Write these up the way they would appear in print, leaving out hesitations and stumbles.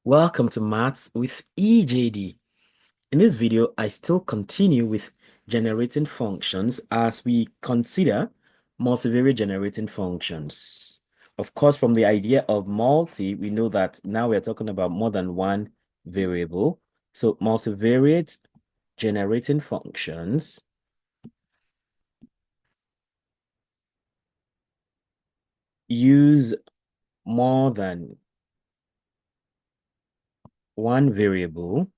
Welcome to Maths with EJD. In this video, I still continue with generating functions as we consider multivariate generating functions. Of course, from the idea of multi, we know that now we're talking about more than one variable. So multivariate generating functions use more than one variable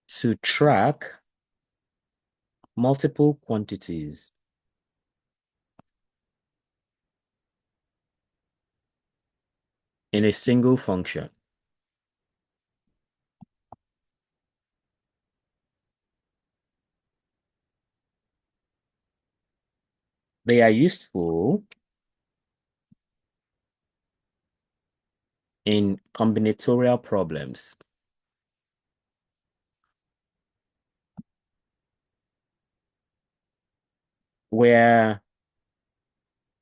to track multiple quantities in a single function. They are useful in combinatorial problems where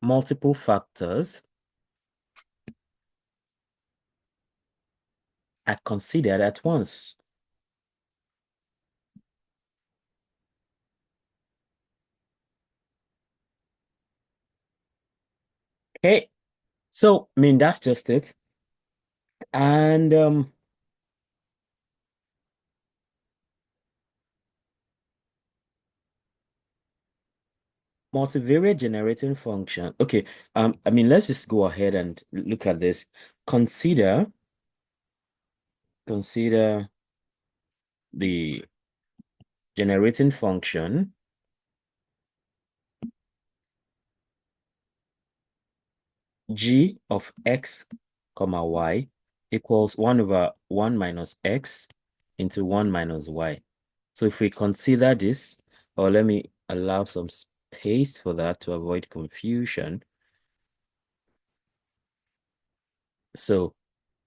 multiple factors are considered at once. Okay, so I mean that's just it. And multivariate generating function. Okay, I mean let's just go ahead and look at this. Consider the generating function g of x comma y equals 1 over 1 minus x into 1 minus y. So if we consider this, or let me allow some space for that to avoid confusion. So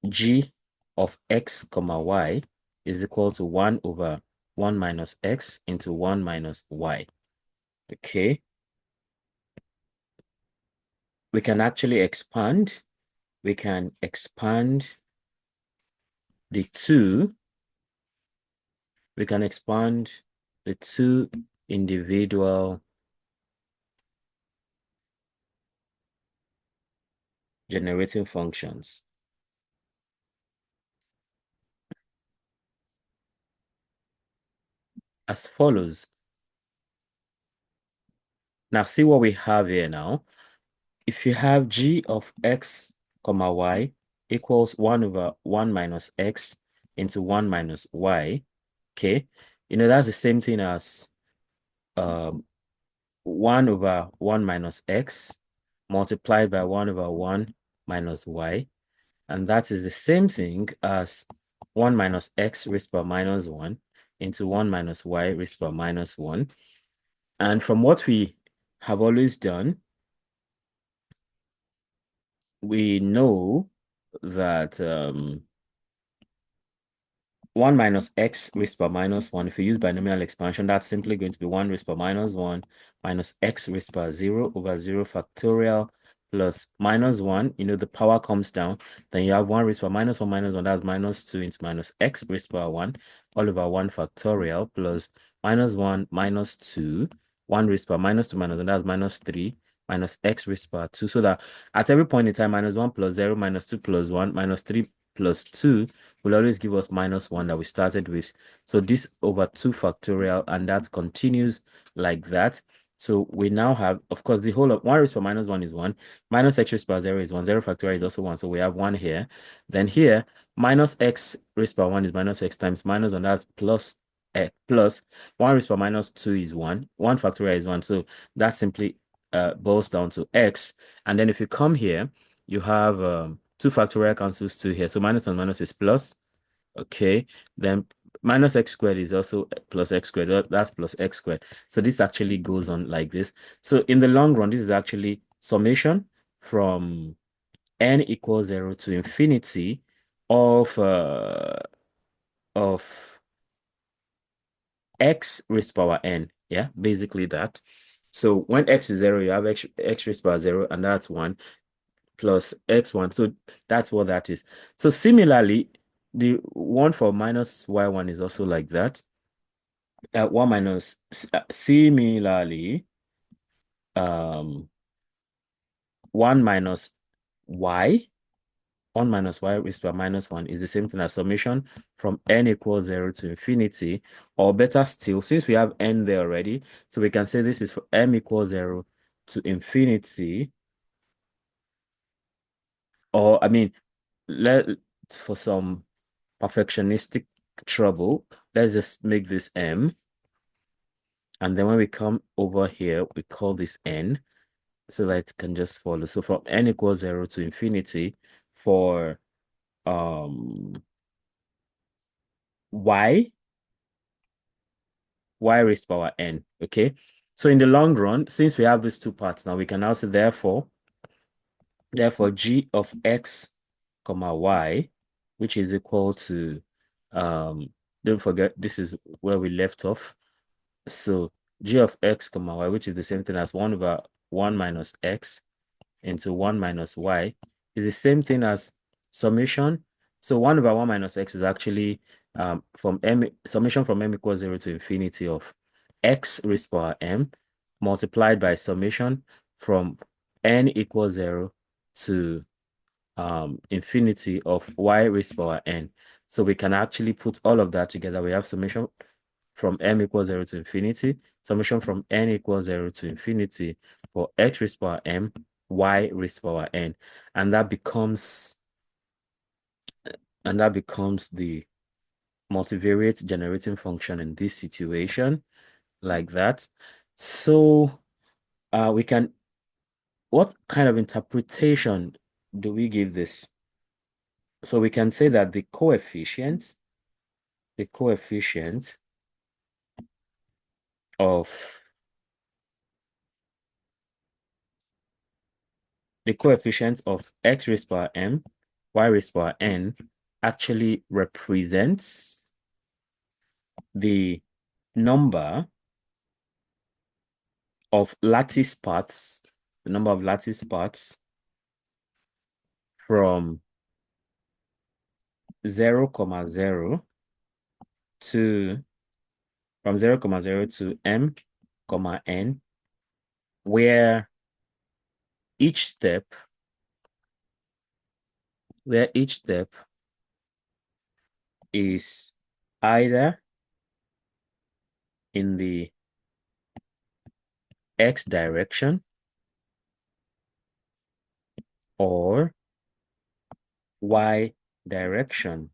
g of x comma y is equal to 1 over 1 minus x into 1 minus y. Okay. We can actually expand. We can expand the two. We can expand the two individual generating functions as follows. Now see what we have here now. If you have g of x comma y equals 1 over 1 minus x into 1 minus y, okay, that's the same thing as 1 over 1 minus x multiplied by 1 over 1 minus y. And that is the same thing as 1 minus x raised by minus 1 into 1 minus y raised by minus 1. And from what we have always done, we know that 1 minus x raised by minus 1, if we use binomial expansion, that's simply going to be 1 raised by minus 1 minus x raised by 0 over 0 factorial plus minus 1. The power comes down. Then you have 1 raised by minus 1, that's minus 2 into minus x raised by 1 all over 1 factorial plus minus 1 minus 2, 1 raised by minus 2 minus 1, that's minus 3 minus x raised by 2. So that at every point in time, minus 1 plus 0 minus 2 plus 1 minus 3 plus 2 will always give us minus 1 that we started with. So this over 2 factorial, and that continues like that. So we now have, of course, the whole of 1 raised by minus 1 is 1. Minus x raised by 0 is 1. 0 factorial is also 1. So we have 1 here. Then here, minus x raised by 1 is minus x times minus 1. That's plus x plus 1 raised by minus 2 is 1. 1 factorial is 1. So that simply boils down to x. And then if you come here, you have 2 factorial cancels 2 here. So minus and minus is plus. Okay. Then minus x squared is also plus x squared. That's plus x squared. So this actually goes on like this. So in the long run, this is actually summation from n equals 0 to infinity of x raised power n. Yeah, basically that. So when x is 0, you have x raised power 0, and that's 1. plus x1. So that's what that is. So similarly, the one for minus y1 is also like that. 1 minus, similarly, 1 minus y, 1 minus y raised to minus 1 is the same thing as summation from n equals 0 to infinity, or better still, since we have n there already, so we can say this is for m equals 0 to infinity, or I mean, for some perfectionistic trouble, let's just make this m, and then when we come over here, we call this n, so that it can just follow. So from n equals 0 to infinity for y raised to power n. Okay. So in the long run, since we have these two parts now, we can now say therefore g of x comma y, which is equal to don't forget this is where we left off. So g of x comma y, which is the same thing as 1 over 1 minus x into 1 minus y, is the same thing as summation. So 1 over 1 minus x is actually from m, summation from m equals 0 to infinity of x raised to power m multiplied by summation from n equals 0 to infinity of y raised to power n. So we can actually put all of that together. We have summation from m equals 0 to infinity, summation from n equals 0 to infinity for x raised to power m, y raised to power n. And that becomes the multivariate generating function in this situation, like that. So we can, what kind of interpretation do we give this? So we can say that the coefficient of x raised to power m, y raised to power n actually represents the number of lattice paths, from 0, 0 to from 0, 0 to m, n, where each step is either in the x direction or y direction.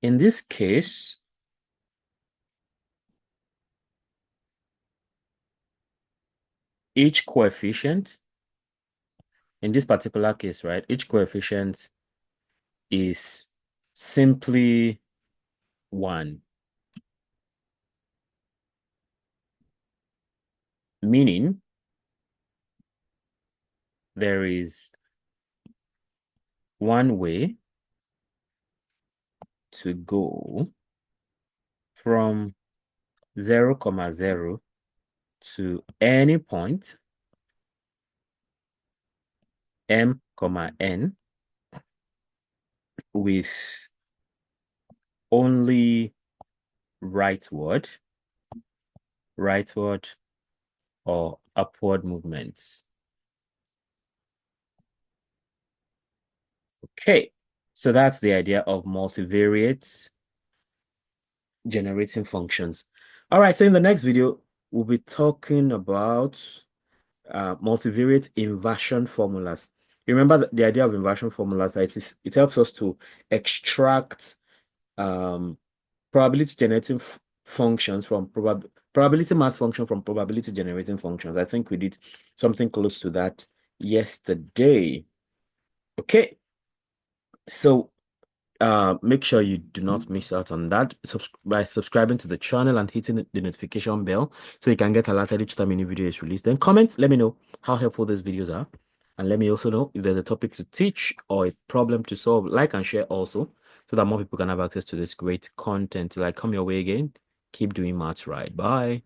In this case, each coefficient, in this particular case, right, each coefficient is simply 1, meaning there is one way to go from 0, 0 to any point m, n with only rightward or upward movements. Okay, so that's the idea of multivariate generating functions. All right, so in the next video, we'll be talking about multivariate inversion formulas. Remember the idea of inversion formulas, it helps us to extract probability generating functions from probability mass function from probability generating functions. I think we did something close to that yesterday. Okay, so make sure you do not miss out on that by subscribing to the channel and hitting the notification bell so you can get alerted each time a new video is released. Then comment, let me know how helpful these videos are, and let me also know if there's a topic to teach or a problem to solve. Like and share also, so that more people can have access to this great content. Till I come your way again, keep doing maths right. Bye.